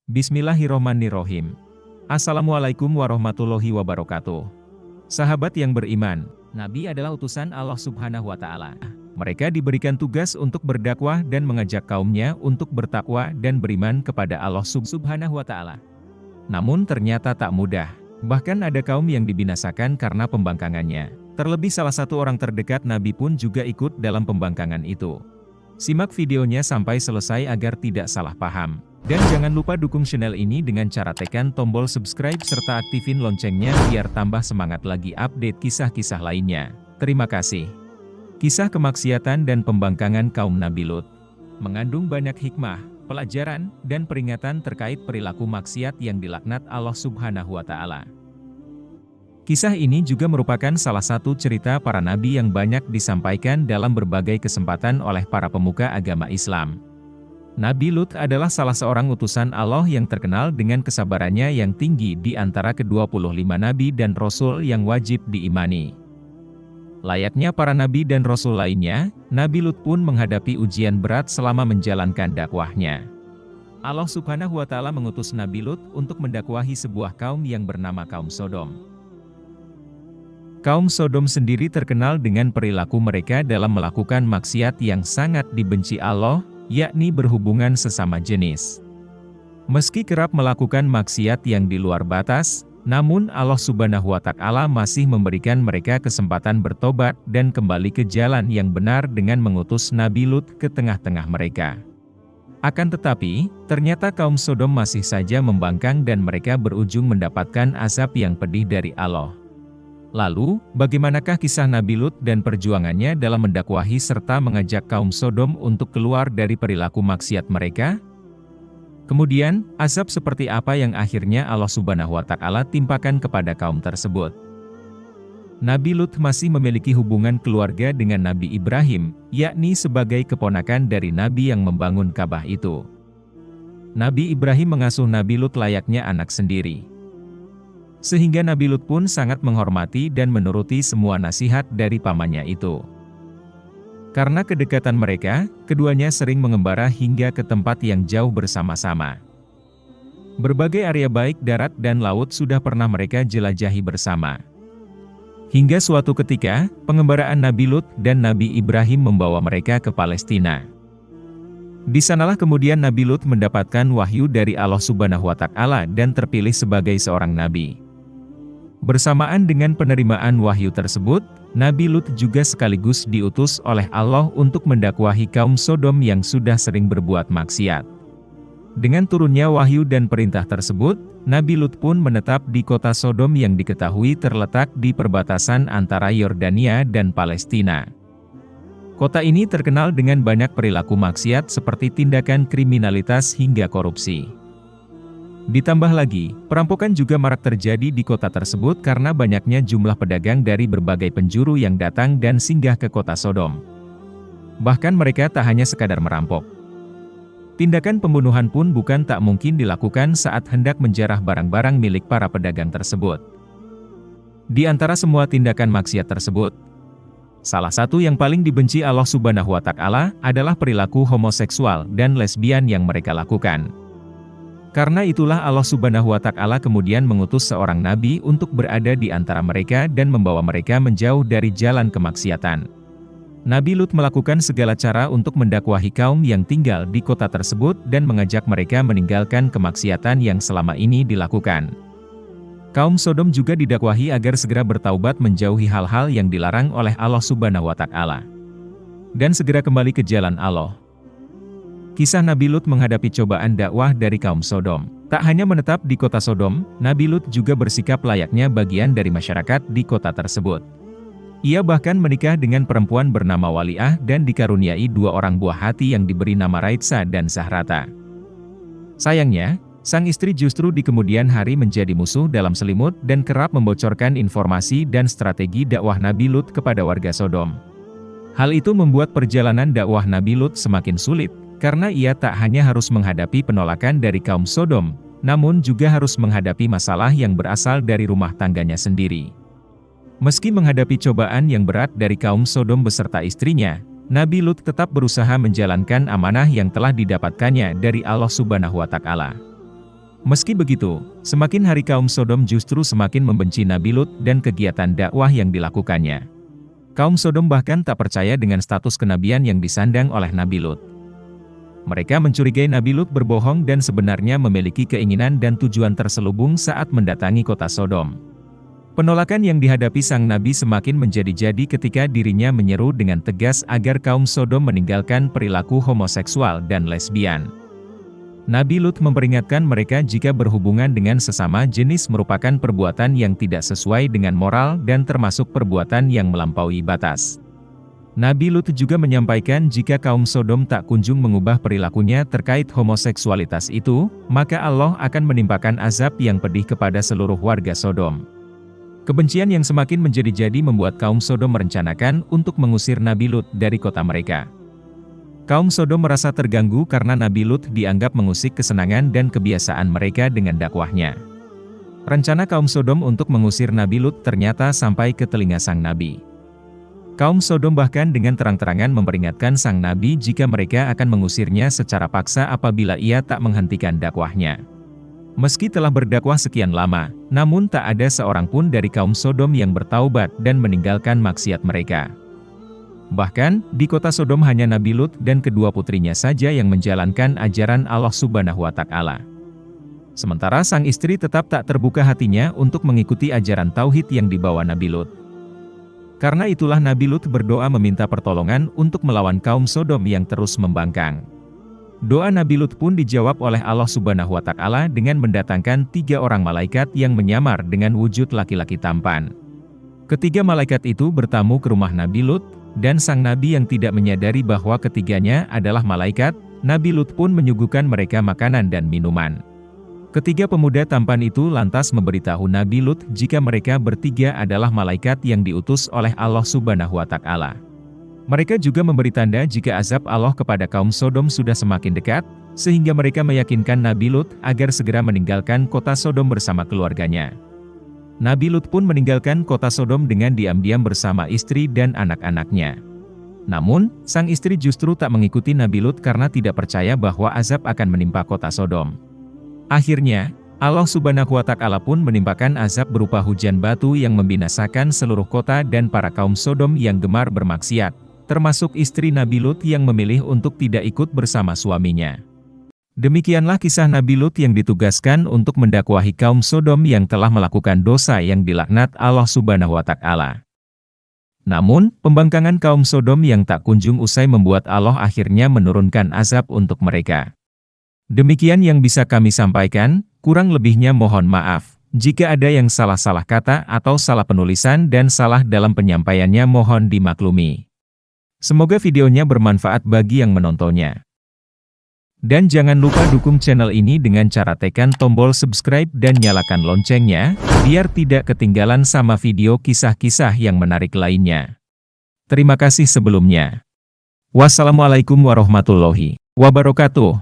Bismillahirrohmanirrohim. Assalamualaikum warahmatullahi wabarakatuh. Sahabat yang beriman, Nabi adalah utusan Allah Subhanahu wa Ta'ala. Mereka diberikan tugas untuk berdakwah dan mengajak kaumnya untuk bertakwa dan beriman kepada Allah Subhanahu wa Ta'ala. Namun ternyata tak mudah. Bahkan ada kaum yang dibinasakan karena pembangkangannya. Terlebih salah satu orang terdekat Nabi pun juga ikut dalam pembangkangan itu. Simak videonya sampai selesai agar tidak salah paham. Dan jangan lupa dukung channel ini dengan cara tekan tombol subscribe serta aktifin loncengnya biar tambah semangat lagi update kisah-kisah lainnya. Terima kasih. Kisah kemaksiatan dan pembangkangan kaum Nabi Lut mengandung banyak hikmah, pelajaran, dan peringatan terkait perilaku maksiat yang dilaknat Allah Subhanahu wa Ta'ala. Kisah ini juga merupakan salah satu cerita para nabi yang banyak disampaikan dalam berbagai kesempatan oleh para pemuka agama Islam. Nabi Lut adalah salah seorang utusan Allah yang terkenal dengan kesabarannya yang tinggi di antara ke-25 nabi dan rasul yang wajib diimani. Layaknya para nabi dan rasul lainnya, Nabi Lut pun menghadapi ujian berat selama menjalankan dakwahnya. Allah Subhanahu wa Ta'ala mengutus Nabi Lut untuk mendakwahi sebuah kaum yang bernama kaum Sodom. Kaum Sodom sendiri terkenal dengan perilaku mereka dalam melakukan maksiat yang sangat dibenci Allah, yakni berhubungan sesama jenis. Meski kerap melakukan maksiat yang di luar batas, namun Allah Subhanahu wa Ta'ala masih memberikan mereka kesempatan bertobat dan kembali ke jalan yang benar dengan mengutus Nabi Lut ke tengah-tengah mereka. Akan tetapi, ternyata kaum Sodom masih saja membangkang dan mereka berujung mendapatkan azab yang pedih dari Allah. Lalu, bagaimanakah kisah Nabi Lut dan perjuangannya dalam mendakwahi serta mengajak kaum Sodom untuk keluar dari perilaku maksiat mereka? Kemudian, azab seperti apa yang akhirnya Allah Subhanahu wa Ta'ala timpakan kepada kaum tersebut? Nabi Lut masih memiliki hubungan keluarga dengan Nabi Ibrahim, yakni sebagai keponakan dari Nabi yang membangun Ka'bah itu. Nabi Ibrahim mengasuh Nabi Lut layaknya anak sendiri. Sehingga Nabi Lut pun sangat menghormati dan menuruti semua nasihat dari pamannya itu. Karena kedekatan mereka, keduanya sering mengembara hingga ke tempat yang jauh bersama-sama. Berbagai area baik darat dan laut sudah pernah mereka jelajahi bersama. Hingga suatu ketika, pengembaraan Nabi Lut dan Nabi Ibrahim membawa mereka ke Palestina. Di sanalah kemudian Nabi Lut mendapatkan wahyu dari Allah Subhanahu wa Ta'ala dan terpilih sebagai seorang nabi. Bersamaan dengan penerimaan wahyu tersebut, Nabi Lut juga sekaligus diutus oleh Allah untuk mendakwahi kaum Sodom yang sudah sering berbuat maksiat. Dengan turunnya wahyu dan perintah tersebut, Nabi Lut pun menetap di kota Sodom yang diketahui terletak di perbatasan antara Yordania dan Palestina. Kota ini terkenal dengan banyak perilaku maksiat seperti tindakan kriminalitas hingga korupsi. Ditambah lagi, perampokan juga marak terjadi di kota tersebut karena banyaknya jumlah pedagang dari berbagai penjuru yang datang dan singgah ke kota Sodom. Bahkan mereka tak hanya sekadar merampok. Tindakan pembunuhan pun bukan tak mungkin dilakukan saat hendak menjarah barang-barang milik para pedagang tersebut. Di antara semua tindakan maksiat tersebut, salah satu yang paling dibenci Allah Subhanahu wa Ta'ala adalah perilaku homoseksual dan lesbian yang mereka lakukan. Karena itulah Allah Subhanahu wa Ta'ala kemudian mengutus seorang nabi untuk berada di antara mereka dan membawa mereka menjauh dari jalan kemaksiatan. Nabi Lut melakukan segala cara untuk mendakwahi kaum yang tinggal di kota tersebut dan mengajak mereka meninggalkan kemaksiatan yang selama ini dilakukan. Kaum Sodom juga didakwahi agar segera bertaubat menjauhi hal-hal yang dilarang oleh Allah Subhanahu wa Ta'ala dan segera kembali ke jalan Allah. Kisah Nabi Lut menghadapi cobaan dakwah dari kaum Sodom. Tak hanya menetap di kota Sodom, Nabi Lut juga bersikap layaknya bagian dari masyarakat di kota tersebut. Ia bahkan menikah dengan perempuan bernama Waliah dan dikaruniai dua orang buah hati yang diberi nama Raitsa dan Zahrata. Sayangnya, sang istri justru di kemudian hari menjadi musuh dalam selimut dan kerap membocorkan informasi dan strategi dakwah Nabi Lut kepada warga Sodom. Hal itu membuat perjalanan dakwah Nabi Lut semakin sulit. Karena ia tak hanya harus menghadapi penolakan dari kaum Sodom, namun juga harus menghadapi masalah yang berasal dari rumah tangganya sendiri. Meski menghadapi cobaan yang berat dari kaum Sodom beserta istrinya, Nabi Lut tetap berusaha menjalankan amanah yang telah didapatkannya dari Allah Subhanahu wa Ta'ala. Meski begitu, semakin hari kaum Sodom justru semakin membenci Nabi Lut dan kegiatan dakwah yang dilakukannya. Kaum Sodom bahkan tak percaya dengan status kenabian yang disandang oleh Nabi Lut. Mereka mencurigai Nabi Lut berbohong dan sebenarnya memiliki keinginan dan tujuan terselubung saat mendatangi kota Sodom. Penolakan yang dihadapi sang Nabi semakin menjadi-jadi ketika dirinya menyeru dengan tegas agar kaum Sodom meninggalkan perilaku homoseksual dan lesbian. Nabi Lut memperingatkan mereka jika berhubungan dengan sesama jenis merupakan perbuatan yang tidak sesuai dengan moral dan termasuk perbuatan yang melampaui batas. Nabi Lut juga menyampaikan jika kaum Sodom tak kunjung mengubah perilakunya terkait homoseksualitas itu, maka Allah akan menimpakan azab yang pedih kepada seluruh warga Sodom. Kebencian yang semakin menjadi-jadi membuat kaum Sodom merencanakan untuk mengusir Nabi Lut dari kota mereka. Kaum Sodom merasa terganggu karena Nabi Lut dianggap mengusik kesenangan dan kebiasaan mereka dengan dakwahnya. Rencana kaum Sodom untuk mengusir Nabi Lut ternyata sampai ke telinga sang Nabi. Kaum Sodom bahkan dengan terang-terangan memperingatkan sang Nabi jika mereka akan mengusirnya secara paksa apabila ia tak menghentikan dakwahnya. Meski telah berdakwah sekian lama, namun tak ada seorang pun dari kaum Sodom yang bertaubat dan meninggalkan maksiat mereka. Bahkan, di kota Sodom hanya Nabi Lut dan kedua putrinya saja yang menjalankan ajaran Allah Subhanahu wa Ta'ala. Sementara sang istri tetap tak terbuka hatinya untuk mengikuti ajaran tauhid yang dibawa Nabi Lut. Karena itulah Nabi Lut berdoa meminta pertolongan untuk melawan kaum Sodom yang terus membangkang. Doa Nabi Lut pun dijawab oleh Allah Subhanahu wa Ta'ala dengan mendatangkan 3 orang malaikat yang menyamar dengan wujud laki-laki tampan. Ketiga malaikat itu bertamu ke rumah Nabi Lut, dan sang Nabi yang tidak menyadari bahwa ketiganya adalah malaikat, Nabi Lut pun menyuguhkan mereka makanan dan minuman. Ketiga pemuda tampan itu lantas memberitahu Nabi Lut jika mereka bertiga adalah malaikat yang diutus oleh Allah Subhanahu wa Ta'ala. Mereka juga memberi tanda jika azab Allah kepada kaum Sodom sudah semakin dekat, sehingga mereka meyakinkan Nabi Lut agar segera meninggalkan kota Sodom bersama keluarganya. Nabi Lut pun meninggalkan kota Sodom dengan diam-diam bersama istri dan anak-anaknya. Namun, sang istri justru tak mengikuti Nabi Lut karena tidak percaya bahwa azab akan menimpa kota Sodom. Akhirnya, Allah Subhanahu wa Ta'ala pun menimpakan azab berupa hujan batu yang membinasakan seluruh kota dan para kaum Sodom yang gemar bermaksiat, termasuk istri Nabi Lut yang memilih untuk tidak ikut bersama suaminya. Demikianlah kisah Nabi Lut yang ditugaskan untuk mendakwahi kaum Sodom yang telah melakukan dosa yang dilaknat Allah Subhanahu wa Ta'ala. Namun, pembangkangan kaum Sodom yang tak kunjung usai membuat Allah akhirnya menurunkan azab untuk mereka. Demikian yang bisa kami sampaikan, kurang lebihnya mohon maaf. Jika ada yang salah-salah kata atau salah penulisan dan salah dalam penyampaiannya mohon dimaklumi. Semoga videonya bermanfaat bagi yang menontonnya. Dan jangan lupa dukung channel ini dengan cara tekan tombol subscribe dan nyalakan loncengnya, biar tidak ketinggalan sama video kisah-kisah yang menarik lainnya. Terima kasih sebelumnya. Wassalamualaikum warahmatullahi wabarakatuh.